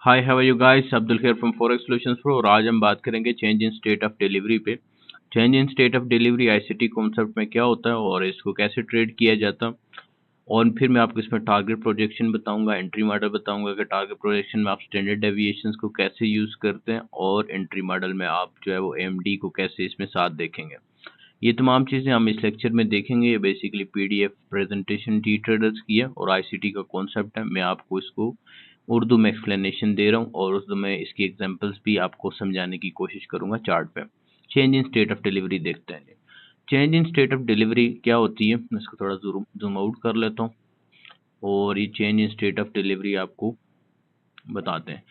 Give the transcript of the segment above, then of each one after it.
Hi, how are you guys? Abdul Khair from forex solutions pro. और आज हम बात करेंगे change in state of delivery पे। Change in state of delivery ICT concept में क्या होता है और इसको कैसे ट्रेड किया जाता है। और फिर मैं आपको इसमें टारगेट प्रोजेक्शन बताऊंगा, एंट्री मॉडल बताऊंगा कि टारगेट प्रोजेक्शन में आप स्टैंडर्ड डेविएशंस को कैसे यूज़ करते हैं और एंट्री मॉडल में आप जो है वो एमडी को कैसे इसमें साथ देखेंगे। ये तमाम चीज़ें हम इस लेक्चर में देखेंगे। ये basically PDF presentation T traders की है और आईसीटी का कॉन्सेप्ट है। मैं आपको इसको उर्दू में एक्सप्लेनेशन दे रहा हूँ और उर्दू में इसकी एग्जांपल्स भी आपको समझाने की कोशिश करूँगा चार्ट पे। Change in state of delivery देखते हैं। Change in state of delivery क्या होती है, मैं इसको थोड़ा जूम आउट कर लेता हूँ और ये change in state of delivery आपको बताते हैं।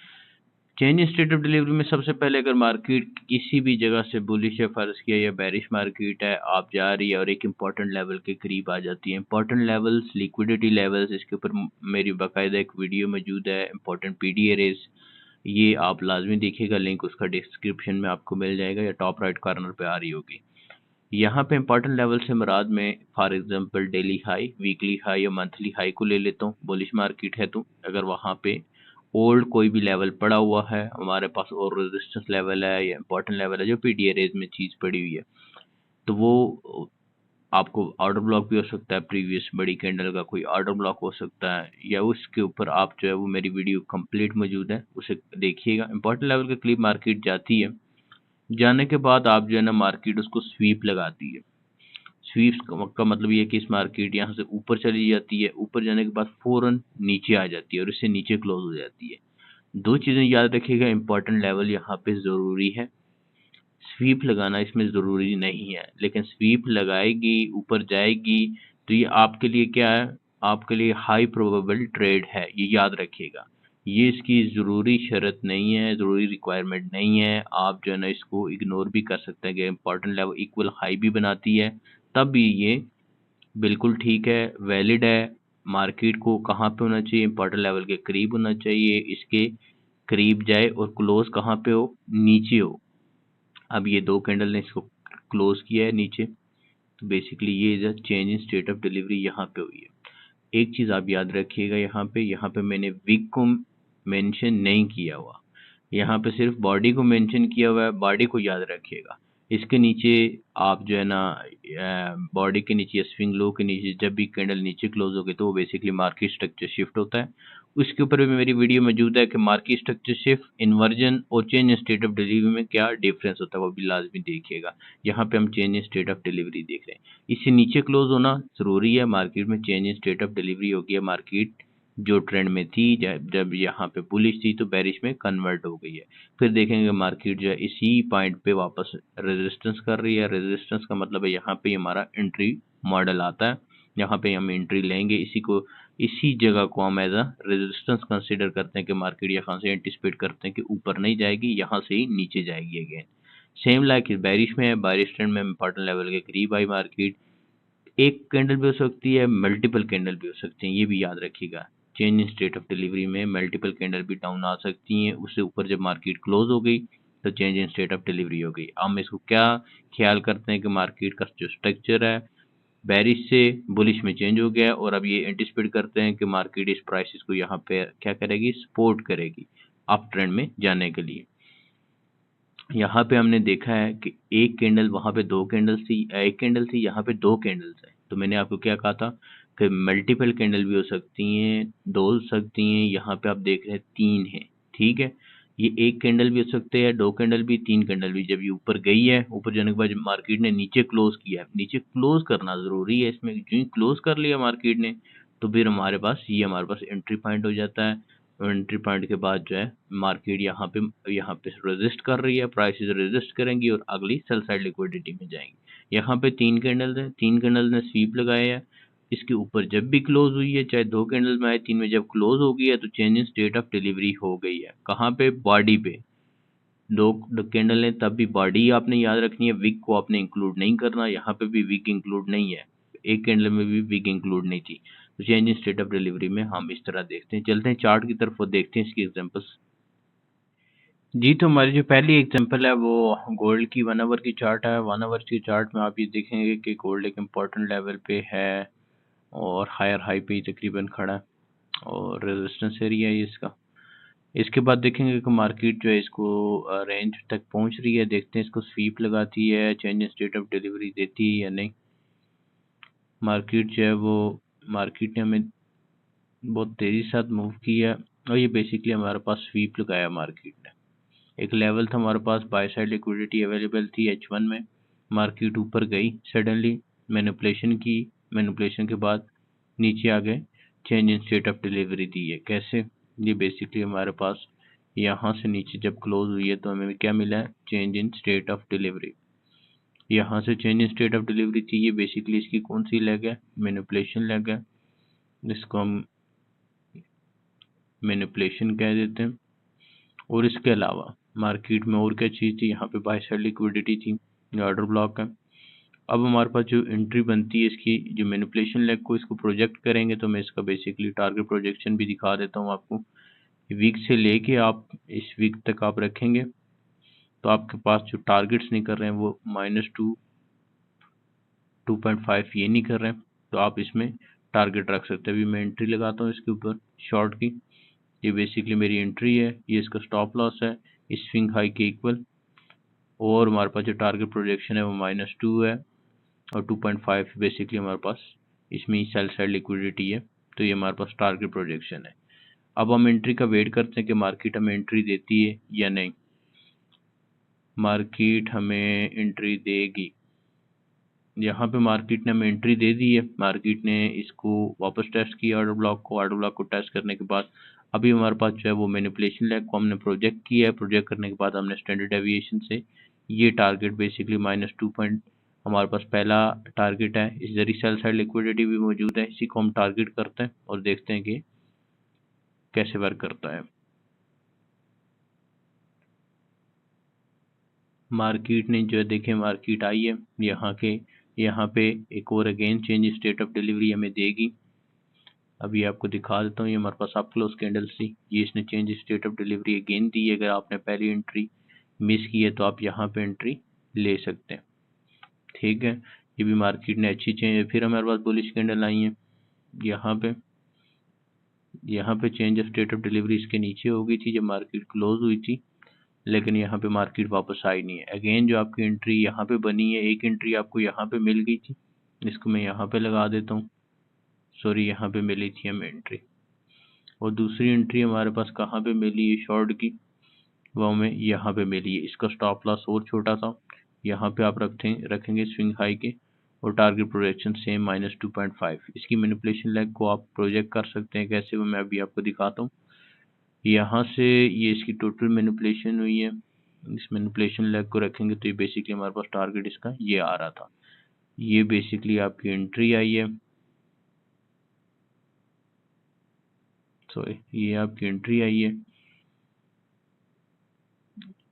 Change in state of delivery में सबसे पहले अगर मार्केट किसी भी जगह से बुलिश है, फर्ज किया या बेरिश मार्केट है, आप जा रही है और एक इम्पॉर्टेंट लेवल के करीब आ जाती है। इम्पॉर्टेंट लेवल्स, लिक्विडिटी लेवल्स, इसके ऊपर मेरी बाकायदा एक वीडियो मौजूद है, इम्पॉर्टेंट पीडी एरेज। ये आप लाजमी देखिएगा, लिंक उसका डिस्क्रिप्शन में आपको मिल जाएगा या टॉप राइट कॉर्नर पे आ रही होगी। यहाँ पे इम्पॉर्टेंट लेवल से मुराद में for example daily high, weekly high या मंथली हाई को ले लेता हूँ। बुलिश मार्केट है तो अगर वहाँ पे ओल्ड कोई भी लेवल पड़ा हुआ है हमारे पास और रेजिस्टेंस लेवल है या इंपॉर्टेंट लेवल है जो पीडीए रेज में चीज़ पड़ी हुई है, तो वो आपको ऑर्डर ब्लॉक भी हो सकता है, प्रीवियस बड़ी कैंडल का कोई ऑर्डर ब्लॉक हो सकता है, या उसके ऊपर आप जो है वो मेरी वीडियो कंप्लीट मौजूद है, उसे देखिएगा। इंपॉर्टेंट लेवल के करीब मार्केट जाती है, जाने के बाद आप जो है ना मार्केट उसको स्वीप लगाती है। स्वीप का मतलब ये है कि इस मार्केट यहाँ से ऊपर चली जाती है, ऊपर जाने के बाद फौरन नीचे आ जाती है और इससे नीचे क्लोज हो जाती है। दो चीज़ें याद रखिएगा, इंपॉर्टेंट लेवल यहाँ पे ज़रूरी है, स्वीप लगाना इसमें ज़रूरी नहीं है, लेकिन स्वीप लगाएगी ऊपर जाएगी तो ये आपके लिए क्या है, आपके लिए हाई प्रोबेबल ट्रेड है, ये याद रखिएगा। ये इसकी ज़रूरी शर्त नहीं है, ज़रूरी रिक्वायरमेंट नहीं है। आप जो है ना इसको इग्नोर भी कर सकते हैं कि इंपॉर्टेंट लेवल इक्वल हाई भी बनाती है, तब भी ये बिल्कुल ठीक है, वैलिड है। मार्केट को कहाँ पे होना चाहिए, इंपॉर्टेंट लेवल के करीब होना चाहिए, इसके करीब जाए और क्लोज कहाँ पे हो, नीचे हो। अब ये दो कैंडल ने इसको क्लोज किया है नीचे, तो बेसिकली ये is change in state of delivery यहाँ पे हुई है। एक चीज़ आप याद रखिएगा, यहाँ पे मैंने विक को मेंशन नहीं किया हुआ, यहाँ पे सिर्फ बॉडी को मेंशन किया हुआ है। बॉडी को याद रखिएगा, इसके नीचे आप जो है ना बॉडी के नीचे स्विंग लो के नीचे जब भी कैंडल नीचे क्लोज हो गई तो वो बेसिकली मार्केट स्ट्रक्चर शिफ्ट होता है। उसके ऊपर भी मेरी वीडियो मौजूद है कि मार्केट स्ट्रक्चर शिफ्ट, इन्वर्जन और change in state of delivery में क्या डिफरेंस होता है, वो भी लाजमी देखिएगा। यहाँ पे हम change in state of delivery देख रहे हैं, इससे नीचे क्लोज होना ज़रूरी है। मार्केट में change in state of delivery हो गया, मार्केट जो ट्रेंड में थी जब यहाँ पे बुलिश थी तो बेरिश में कन्वर्ट हो गई है। फिर देखेंगे मार्केट जो है इसी पॉइंट पे वापस रेजिस्टेंस कर रही है। रेजिस्टेंस का मतलब है यहाँ पे हमारा एंट्री मॉडल आता है, यहाँ पे हम एंट्री लेंगे, इसी जगह को हम एज अ रेजिस्टेंस कंसिडर करते हैं कि मार्केट यहाँ से एंटिसिपेट करते हैं कि ऊपर नहीं जाएगी, यहाँ से ही नीचे जाएगी अगेन। सेम लाइक बेरिश में है, बेरिश ट्रेंड में इंपॉर्टेंट लेवल के करीब आई मार्केट। एक कैंडल भी हो सकती है, मल्टीपल कैंडल भी हो सकती हैं, ये भी याद रखिएगा। Change in state of delivery में मल्टीपल कैंडल भी डाउन आ सकती हैं, उससे ऊपर जब मार्केट क्लोज हो गई तो change in state of delivery हो गई। हम इसको क्या ख्याल करते हैं कि मार्केट का जो स्ट्रक्चर है बेरिश से बुलिश में चेंज हो गया और अब ये एंटिसिपेट करते हैं कि मार्केट इस प्राइसेस को यहाँ पे क्या करेगी, सपोर्ट करेगी अप ट्रेंड में जाने के लिए। यहाँ पे हमने देखा है कि एक कैंडल, वहाँ पे दो कैंडल्स थी, एक कैंडल थी, यहाँ पे दो कैंडल्स है। तो मैंने आपको क्या कहा था कि मल्टीपल कैंडल भी हो सकती हैं, दो हो सकती हैं, यहाँ पे आप देख रहे हैं तीन है, ठीक है। ये एक कैंडल भी हो सकते हैं, दो कैंडल भी, तीन कैंडल भी। जब ये ऊपर गई है, ऊपर जाने के बाद मार्केट ने नीचे क्लोज किया है, नीचे क्लोज करना जरूरी है इसमें, जो ही क्लोज कर लिया मार्केट ने तो फिर हमारे पास एंट्री पॉइंट हो जाता है। एंट्री पॉइंट के बाद जो है मार्केट यहाँ पे रेजिस्ट कर रही है, प्राइसेस रेजिस्ट करेंगी और अगली सेल साइड लिक्विडिटी में जाएंगी। यहाँ पे तीन कैंडल है, तीन कैंडल ने स्वीप लगाया है, इसके ऊपर जब भी क्लोज हुई है, चाहे दो कैंडल में आए, तीन में जब क्लोज हो गई है तो change in state of delivery हो गई है। कहाँ पे, बॉडी पे। दो कैंडल है तब भी बॉडी आपने याद रखनी है, विक को आपने इंक्लूड नहीं करना, यहाँ पे भी विक इंक्लूड नहीं है, एक कैंडल में भी विक इंक्लूड नहीं थी। तो change in state of delivery में हम इस तरह देखते हैं। चलते हैं चार्ट की तरफ और देखते हैं इसकी एग्जांपल्स। जी, तो हमारी जो पहली एग्जांपल है वो गोल्ड की 1 आवर की चार्ट है। 1 आवर की चार्ट में आप ये देखेंगे कि गोल्ड एक इम्पोर्टेंट लेवल पे है और हायर हाई पे ही तकरीबन खड़ा है और रेजिस्टेंस एरिया है इसका। इसके बाद देखेंगे कि मार्केट जो है इसको रेंज तक पहुंच रही है। देखते हैं इसको स्वीप लगाती है, change in state of delivery देती है या नहीं। मार्केट जो है वो मार्केट ने हमें बहुत तेजी के साथ मूव किया और ये बेसिकली हमारे पास स्वीप लगाया मार्केट ने। एक लेवल था हमारे पास, बाय साइड लिक्विडिटी अवेलेबल थी H1 में, मार्केट ऊपर गई सडनली, मैनिपुलेशन की, मैनिपुलेशन के बाद नीचे आ गए, change in state of delivery दी है। कैसे? ये बेसिकली हमारे पास यहाँ से नीचे जब क्लोज हुई है तो हमें क्या मिला है? Change in state of delivery. यहाँ से change in state of delivery थी, ये बेसिकली इसकी कौन सी लेग है? मैनिपुलेशन लेग है, जिसको हम मैनिपुलेशन कह देते हैं। और इसके अलावा मार्केट में और क्या चीज़ थी? यहाँ पे बाय साइड लिक्विडिटी थी, ये ऑर्डर ब्लॉक है। अब हमारे पास जो एंट्री बनती है इसकी, जो मैनिपुलेशन लेग को इसको प्रोजेक्ट करेंगे तो मैं इसका बेसिकली टारगेट प्रोजेक्शन भी दिखा देता हूँ आपको। वीक से लेके आप इस वीक तक आप रखेंगे तो आपके पास जो टारगेट्स नहीं कर रहे हैं वो -2, 2.5 ये नहीं कर रहे हैं, तो आप इसमें टारगेट रख सकते हैं। अभी मैं एंट्री लगाता हूँ इसके ऊपर शॉर्ट की। ये बेसिकली मेरी एंट्री है, ये इसका स्टॉप लॉस है इस स्विंग हाई के इक्वल। और हमारे पास जो टारगेट प्रोजेक्शन है वो -2 है और 2.5 बेसिकली हमारे पास इसमें सेल साइड लिक्विडिटी है, तो ये हमारे पास टारगेट प्रोजेक्शन है। अब हम एंट्री का वेट करते हैं कि मार्केट हमें एंट्री देती है या नहीं। मार्केट हमें एंट्री देगी, यहाँ पे मार्केट ने हमें एंट्री दे दी है। मार्केट ने इसको वापस टेस्ट किया ऑर्डर ब्लॉक को टेस्ट करने के बाद अभी हमारे पास जो है वो मैनिपुलेशन लेग को हमने प्रोजेक्ट किया है। प्रोजेक्ट करने के बाद हमने स्टैंडर्ड डेविएशन से ये टारगेट बेसिकली -2 पॉइंट हमारे पास पहला टारगेट है। इस जरिए सेल साइड लिक्विडिटी भी मौजूद है, इसी को हम टारगेट करते हैं और देखते हैं कि कैसे वर्क करता है। मार्केट ने जो है देखें, मार्केट आई है यहाँ पे एक और again change state of delivery हमें देगी। अभी आपको दिखा देता हूँ, ये हमारे पास अप क्लोज कैंडल थी, ये इसने change state of delivery again the है। अगर आपने पहली एंट्री मिस की है तो आप यहाँ पे एंट्री ले सकते हैं, ठीक है। ये भी मार्केट ने अच्छी चेंज, फिर हमारे पास बुलिश कैंडल आई है यहाँ पे change of state of delivery इसके नीचे हो गई थी जब मार्केट क्लोज हुई थी, लेकिन यहाँ पे मार्केट वापस आई नहीं है। अगेन जो आपकी एंट्री यहाँ पे बनी है, एक एंट्री आपको यहाँ पे मिल गई थी, इसको मैं यहाँ पे लगा देता हूँ, सॉरी यहाँ पे मिली थी हमें एंट्री। और दूसरी एंट्री हमारे पास कहाँ पे मिली है शॉर्ट की, वो हमें यहाँ पे मिली है। इसका स्टॉप लॉस और छोटा था, यहाँ पे आप रखेंगे स्विंग हाई के और टारगेट प्रोजेक्शन सेम -2.5। इसकी मैनिपुलेशन लेग को आप प्रोजेक्ट कर सकते हैं, कैसे वो मैं अभी आपको दिखाता हूँ। यहाँ से ये इसकी टोटल मैनिपुलेशन हुई है, इस मैनिपुलेशन लेग को रखेंगे तो ये बेसिकली हमारे पास टारगेट इसका ये आ रहा था। ये बेसिकली आपकी एंट्री आई है, सॉरी ये आपकी एंट्री आई है,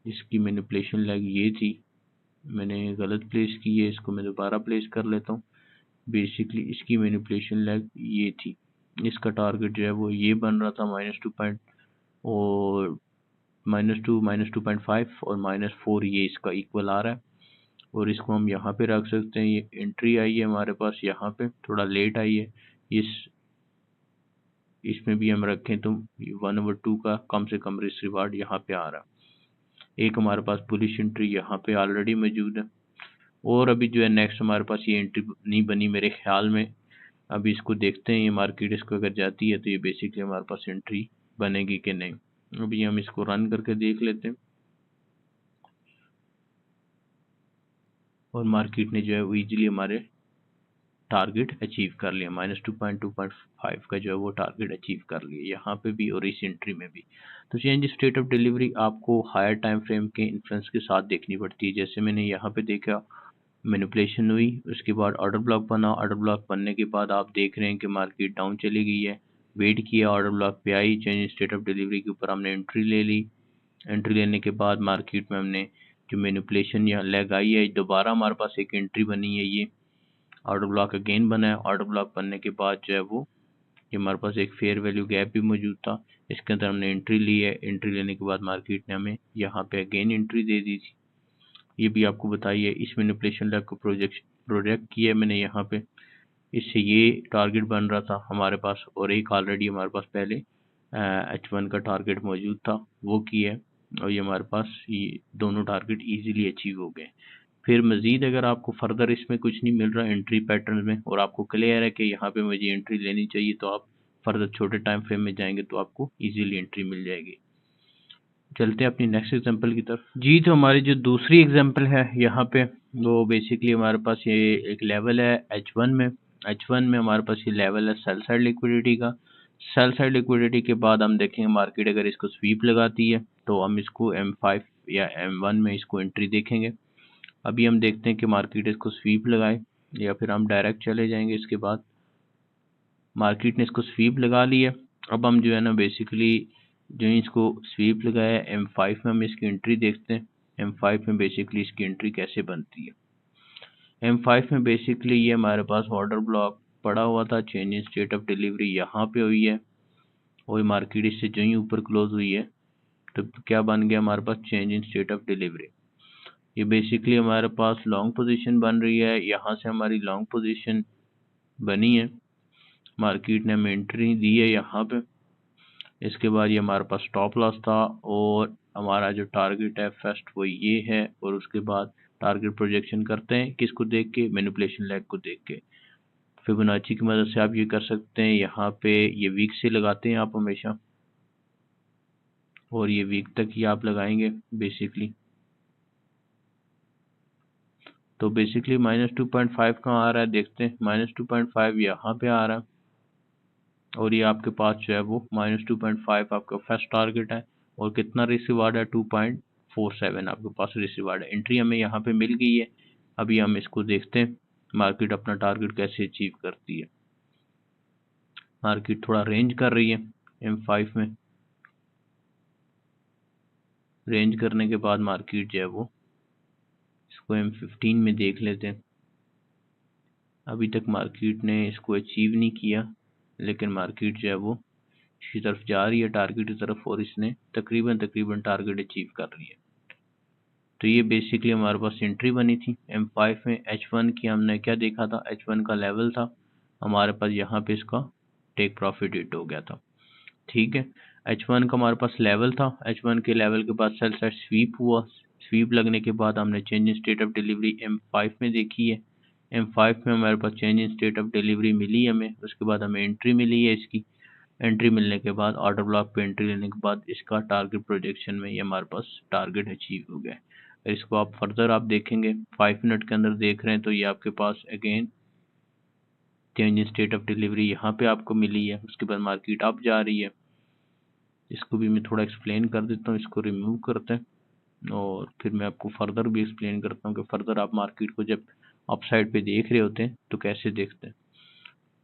इसकी मैनिपुलेशन लेग ये थी, मैंने गलत प्लेस की है, इसको मैं दोबारा प्लेस कर लेता हूँ। बेसिकली इसकी मैनिपुलेशन लेग ये थी, इसका टारगेट जो है वो ये बन रहा था -2 पॉइंट और -2, -2.5 और -4 ये इसका इक्वल आ रहा है। और इसको हम यहाँ पे रख सकते हैं। ये एंट्री आई है हमारे पास, यहाँ पे थोड़ा लेट आई है, इसमें भी हम रखें तो 1/2 का कम से कम रिस्क रिवार्ड यहाँ पे आ रहा है। एक हमारे पास बुलिश एंट्री यहाँ पे ऑलरेडी मौजूद है और अभी जो है नेक्स्ट हमारे पास ये एंट्री नहीं बनी मेरे ख्याल में। अभी इसको देखते हैं, ये मार्केट इसको अगर जाती है तो ये बेसिकली हमारे पास एंट्री बनेगी कि नहीं। अभी हम इसको रन करके देख लेते हैं और मार्केट ने जो है वो ईजिली हमारे टारगेट अचीव कर लिया, -2.5 का जो है वो टारगेट अचीव कर लिया यहाँ पे भी और इस एंट्री में भी। तो चेंज स्टेट ऑफ डिलीवरी आपको हायर टाइम फ्रेम के इन्फ्लुएंस के साथ देखनी पड़ती है। जैसे मैंने यहाँ पे देखा मैनिपुलेशन हुई, उसके बाद ऑर्डर ब्लॉक बना, ऑर्डर ब्लॉक बनने के बाद आप देख रहे हैं कि मार्केट डाउन चली गई है, वेट किया, ऑर्डर ब्लॉक पे आई, चेंज स्टेट ऑफ डिलीवरी के ऊपर हमने एंट्री ले ली। एंट्री लेने के बाद मार्केट में हमने जो मैनिपुलेशन या लेग आई है, दोबारा हमारे पास एक एंट्री बनी है, ये ऑर्डर ब्लॉक अगेन बना है। ऑर्डर ब्लॉक बनने के बाद जो है वो ये हमारे पास एक फेयर वैल्यू गैप भी मौजूद था, इसके अंदर हमने एंट्री ली है। एंट्री लेने के बाद मार्केट ने हमें यहाँ पे अगेन एंट्री दे दी थी, ये भी आपको बताइए। इस मैनिपुलेशन लेग को प्रोजेक्ट किया है मैंने यहाँ पे, इससे ये टारगेट बन रहा था हमारे पास और एक ऑलरेडी हमारे पास पहले H1 का टारगेट मौजूद था वो किया है, और ये हमारे पास ये दोनों टारगेट इजीली अचीव हो गए। फिर मज़ीद अगर आपको फर्दर इसमें कुछ नहीं मिल रहा एंट्री पैटर्न में, और आपको क्लियर है कि यहाँ पे मुझे एंट्री लेनी चाहिए, तो आप फर्दर छोटे टाइम फ्रेम में जाएंगे तो आपको इजीली एंट्री मिल जाएगी। चलते हैं अपनी नेक्स्ट एग्जांपल की तरफ। जी, तो हमारी जो दूसरी एग्जांपल है यहाँ पे, वो बेसिकली हमारे पास ये एक लेवल है H1 में। H1 में हमारे पास ये लेवल है सेल साइड लिक्विडिटी का। सेल साइड लिक्विडिटी के बाद हम देखेंगे मार्केट अगर इसको स्वीप लगाती है तो हम इसको M5 या M1 में इसको एंट्री देखेंगे। अभी हम देखते हैं कि मार्केट इसको स्वीप लगाए या फिर हम डायरेक्ट चले जाएंगे। इसके बाद मार्केट ने इसको स्वीप लगा लिया। अब हम जो है ना बेसिकली जो इसको स्वीप लगाया M5 में हम इसकी एंट्री देखते हैं। M5 में बेसिकली इसकी एंट्री कैसे बनती है। M5 में बेसिकली ये हमारे पास ऑर्डर ब्लॉक पड़ा हुआ था, change in state of delivery यहाँ पे हुई है, और मार्केट इससे जो ही ऊपर क्लोज हुई है तो क्या बन गया हमारे पास change in state of delivery. ये बेसिकली हमारे पास लॉन्ग पोजीशन बन रही है, यहाँ से हमारी लॉन्ग पोजीशन बनी है, मार्केट ने हमें एंट्री दी है यहाँ पे। इसके बाद ये हमारे पास स्टॉप लॉस था, और हमारा जो टारगेट है फर्स्ट वो ये है, और उसके बाद टारगेट प्रोजेक्शन करते हैं किसको देख के, मैनिपुलेशन लेग को देख के। फिबोनाची की मदद से आप ये कर सकते हैं। यहाँ पे ये वीक से लगाते हैं आप हमेशा, और ये वीक तक ही आप लगाएंगे बेसिकली। तो बेसिकली -2.5 कहाँ आ रहा है देखते हैं। -2.5 यहाँ पे आ रहा है, और ये आपके पास जो है वो -2.5 आपका फर्स्ट टारगेट है, और कितना रिस्क रिवार्ड है 2.47 आपके पास रिस्क रिवार्ड है। एंट्री हमें यहाँ पे मिल गई है। अभी हम इसको देखते हैं मार्केट अपना टारगेट कैसे अचीव करती है। मार्केट थोड़ा रेंज कर रही है M5 में। रेंज करने के बाद मार्केट जो है वो इसको M15 में देख लेते हैं। अभी तक मार्केट ने इसको अचीव नहीं किया, लेकिन मार्केट जो है वो इसी तरफ जा रही है टारगेट की तरफ, और इसने तकरीबन टारगेट अचीव कर रही है। तो ये बेसिकली हमारे पास एंट्री बनी थी M5 में। H1 की हमने क्या देखा था, H1 का लेवल था हमारे पास, यहाँ पे इसका टेक प्रॉफिट हिट हो गया था। ठीक है, H1 का हमारे पास लेवल था, H1 के लेवल के बाद सेल साइड स्वीप हुआ। स्वीप लगने के बाद हमने change in state of delivery M5 में देखी है। M5 में हमारे पास change in state of delivery मिली है हमें, उसके बाद हमें एंट्री मिली है इसकी। एंट्री मिलने के बाद ऑर्डर ब्लॉक पे एंट्री लेने के बाद इसका टारगेट प्रोजेक्शन में ये हमारे पास टारगेट अचीव हो गया। इसको आप फर्दर आप देखेंगे 5 मिनट के अंदर देख रहे हैं तो ये आपके पास again change in state of delivery यहाँ पे आपको मिली है। उसके बाद मार्केट अप जा रही है। इसको भी मैं थोड़ा एक्सप्लेन कर देता हूँ। इसको रिमूव करते हैं और फिर मैं आपको फर्दर भी एक्सप्लेन करता हूँ कि फर्दर आप मार्केट को जब अप साइड पे देख रहे होते हैं तो कैसे देखते हैं।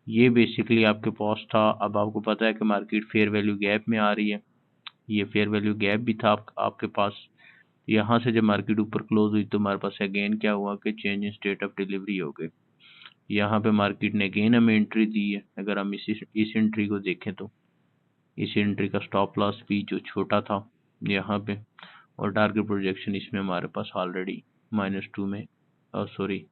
ये बेसिकली आपके पास था। अब आपको पता है कि मार्केट फेयर वैल्यू गैप में आ रही है। ये फेयर वैल्यू गैप भी था आपके पास। यहाँ से जब मार्केट ऊपर क्लोज हुई तो हमारे पास अगेन क्या हुआ कि change in state of delivery हो गई। यहाँ पे मार्केट ने अगेन हमें एंट्री दी है। अगर हम इस एंट्री को देखें तो इस एंट्री का स्टॉप लॉस भी जो छोटा था यहाँ पे, और टारगेट प्रोजेक्शन इसमें हमारे पास ऑलरेडी -2 में सॉरी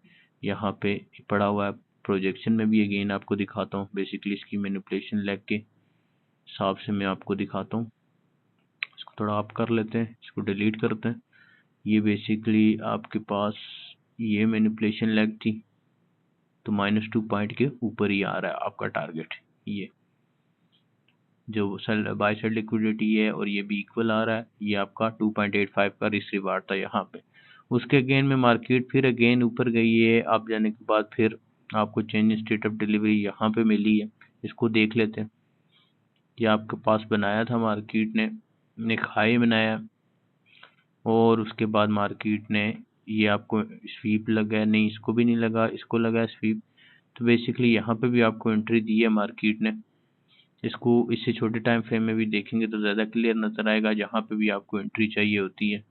यहाँ पे पड़ा हुआ है। प्रोजेक्शन में भी अगेन आपको दिखाता हूँ। बेसिकली इसकी मैनिपुलेशन लेग के हिसाब से मैं आपको दिखाता हूँ। इसको थोड़ा आप कर लेते हैं, इसको डिलीट करते हैं। ये बेसिकली आपके पास ये मैनिपुलेशन लेग थी, तो -2 पॉइंट के ऊपर ही आ रहा है आपका टारगेट। ये जो बाय साइड लिक्विडिटी है और ये भी इक्वल आ रहा है। ये आपका 2.85 का रिस्क रिवार्ड था यहाँ पे। उसके अगेन में मार्केट फिर अगेन ऊपर गई है। आप जाने के बाद फिर आपको change in state of delivery यहाँ पे मिली है। इसको देख लेते हैं। ये आपके पास बनाया था मार्केट ने एक हाई बनाया, और उसके बाद मार्केट ने ये आपको स्वीप लगा, नहीं इसको भी नहीं लगा, इसको लगा स्वीप। तो बेसिकली यहाँ पे भी आपको एंट्री दी है मार्केट ने। इसको इससे छोटे टाइम फ्रेम में भी देखेंगे तो ज़्यादा क्लियर नजर आएगा। जहाँ पे भी आपको एंट्री चाहिए होती है,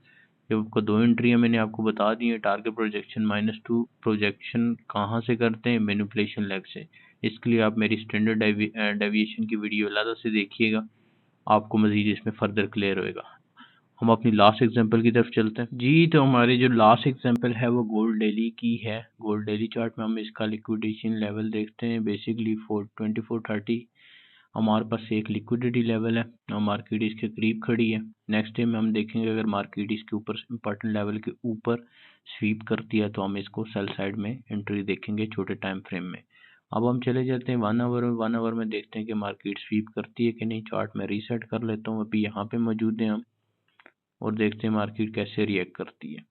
जब आपको दो एंट्री मैंने आपको बता दी है। टारगेट प्रोजेक्शन -2 प्रोजेक्शन कहाँ से करते हैं, मैनिपुलेशन लेग से। इसके लिए आप मेरी स्टैंडर्ड डेविएशन की वीडियो अलग से देखिएगा, आपको मजीद इसमें फर्दर क्लियर होएगा। हम अपनी लास्ट एग्जांपल की तरफ चलते हैं। जी, तो हमारी जो लास्ट एग्जांपल है वो गोल्ड डेली की है। गोल्ड डेली चार्ट में हम इसका लिक्विडेशन लेवल देखते हैं। बेसिकली 2430 हमारे पास एक लिक्विडिटी लेवल है और मार्केट इसके करीब खड़ी है। नेक्स्ट डे में हम देखेंगे अगर मार्केट इसके ऊपर इम्पोर्टेंट लेवल के ऊपर स्वीप करती है तो हम इसको सेल साइड में एंट्री देखेंगे छोटे टाइम फ्रेम में। अब हम चले जाते हैं 1 आवर में। 1 आवर में देखते हैं कि मार्केट स्वीप करती है कि नहीं। चार्ट में रीसेट कर लेता हूँ, अभी यहाँ पे मौजूद है हम, और देखते हैं मार्केट कैसे रिएक्ट करती है।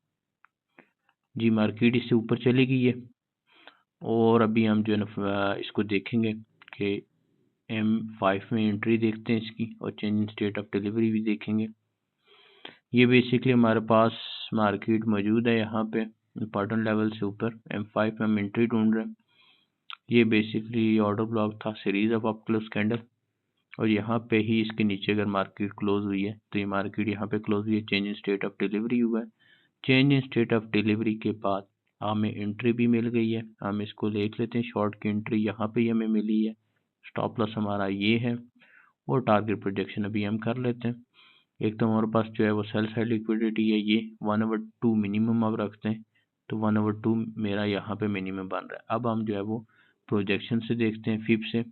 जी मार्केट इससे ऊपर चली गई है और अभी हम जो है ना इसको देखेंगे कि M5 में एंट्री देखते हैं इसकी, और change in state of delivery भी देखेंगे। ये बेसिकली हमारे पास मार्केट मौजूद है यहाँ पे इम्पोर्टेंट लेवल से ऊपर। M5 में हम एंट्री ढूंढ रहे हैं। ये बेसिकली ऑर्डर ब्लॉक था, series of up close candle, और यहाँ पे ही इसके नीचे अगर मार्केट क्लोज हुई है तो ये मार्केट यहाँ पे क्लोज हुई है, change in state of delivery हुआ है। Change in state of delivery के बाद हमें एंट्री भी मिल गई है। हम इसको देख लेते हैं, शॉर्ट की एंट्री यहाँ पे ही हमें मिली है। स्टॉप लॉस हमारा ये है और टारगेट प्रोजेक्शन अभी हम कर लेते हैं। एक तो हमारे पास जो है वो सेल साइड लिक्विडिटी है, ये 1/2 मिनिमम अब रखते हैं, तो 1/2 मेरा यहाँ पे मिनिमम बन रहा है। अब हम जो है वो प्रोजेक्शन से देखते हैं फिब से।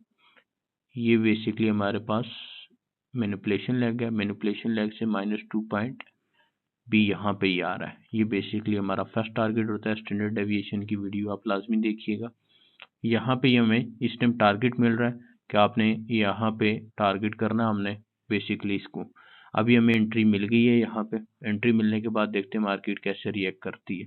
ये बेसिकली हमारे पास मैनिपुलेशन लेग है, मैनिपुलेशन लेग से -2 पॉइंट भी यहाँ पे ही आ रहा है। ये बेसिकली हमारा फर्स्ट टारगेट होता है। स्टैंडर्ड डेविएशन की वीडियो आप लाजमी देखिएगा। यहाँ पे हमें इस टाइम टारगेट मिल रहा है कि आपने यहाँ पे टारगेट करना, हमने बेसिकली इसको। अभी हमें एंट्री मिल गई है यहाँ पे। एंट्री मिलने के बाद देखते हैं मार्केट कैसे रिएक्ट करती है।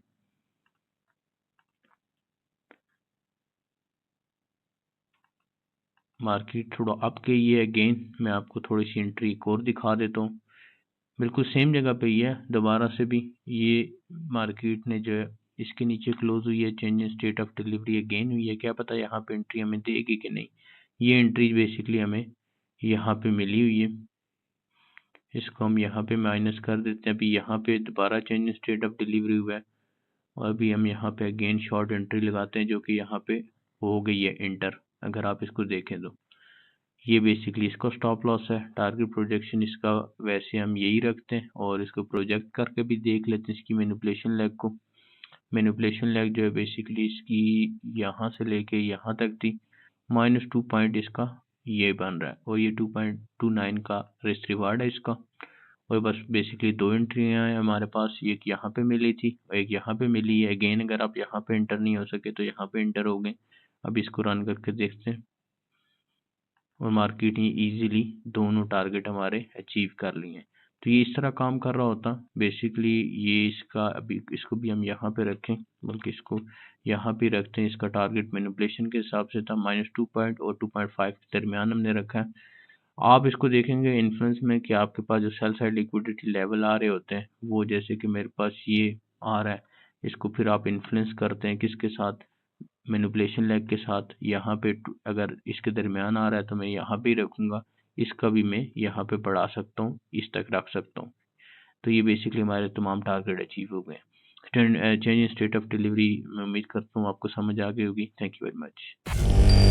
मार्केट थोड़ा अप गई है अगेन। मैं आपको थोड़ी सी एंट्री एक और दिखा देता हूँ। बिल्कुल सेम जगह पे ही है दोबारा से भी। ये मार्केट ने जो है इसके नीचे क्लोज हुई है, change in state of delivery again हुई है। क्या पता यहाँ पे एंट्री हमें देगी कि नहीं। ये एंट्री बेसिकली हमें यहाँ पे मिली हुई है। इसको हम यहाँ पे माइनस कर देते हैं। अभी यहाँ पे दोबारा change in state of delivery हुआ है और अभी हम यहाँ पे अगेन शॉर्ट एंट्री लगाते हैं जो कि यहाँ पे हो गई है इंटर। अगर आप इसको देखें तो ये बेसिकली इसका स्टॉप लॉस है। टारगेट प्रोजेक्शन इसका वैसे हम यही रखते हैं और इसको प्रोजेक्ट करके भी देख लेते हैं इसकी मैनिपुलेशन लेग को। मैनिपुलेशन लेग जो है बेसिकली इसकी यहाँ से लेके यहाँ तक थी, -2 पॉइंट इसका ये बन रहा है और ये 2.29 का रिस्क रिवार्ड है इसका। और बस बेसिकली दो एंट्रियाँ हैं हमारे पास, एक यहाँ पे मिली थी और एक यहाँ पे मिली है। अगेन अगर आप यहाँ पे एंटर नहीं हो सके तो यहाँ पे एंटर हो गए। अब इसको रन करके देखते हैं और मार्केट ने इजीली दोनों टारगेट हमारे अचीव कर लिए हैं। तो ये इस तरह काम कर रहा होता बेसिकली। ये इसका अभी इसको भी हम यहाँ पे रखें, बल्कि इसको यहाँ पे रखते हैं। इसका टारगेट मैनिपुलेशन के हिसाब से था -2 पॉइंट और 2.5 के दरमियान हमने रखा है। आप इसको देखेंगे इन्फ्लुएंस में कि आपके पास जो सेल साइड लिक्विडिटी लेवल आ रहे होते हैं वो, जैसे कि मेरे पास ये आ रहा है, इसको फिर आप इन्फ्लुएंस करते हैं किसके साथ, मैनिपुलेशन लेग के साथ। यहाँ पे अगर इसके दरमियान आ रहा है तो मैं यहाँ पे ही रखूँगा, इसका भी मैं यहाँ पे बढ़ा सकता हूँ, इस तक रख सकता हूँ। तो ये बेसिकली हमारे तमाम टारगेट अचीव हो गए। Change in state of delivery मैं उम्मीद करता हूँ आपको समझ आ गई होगी। Thank you very much.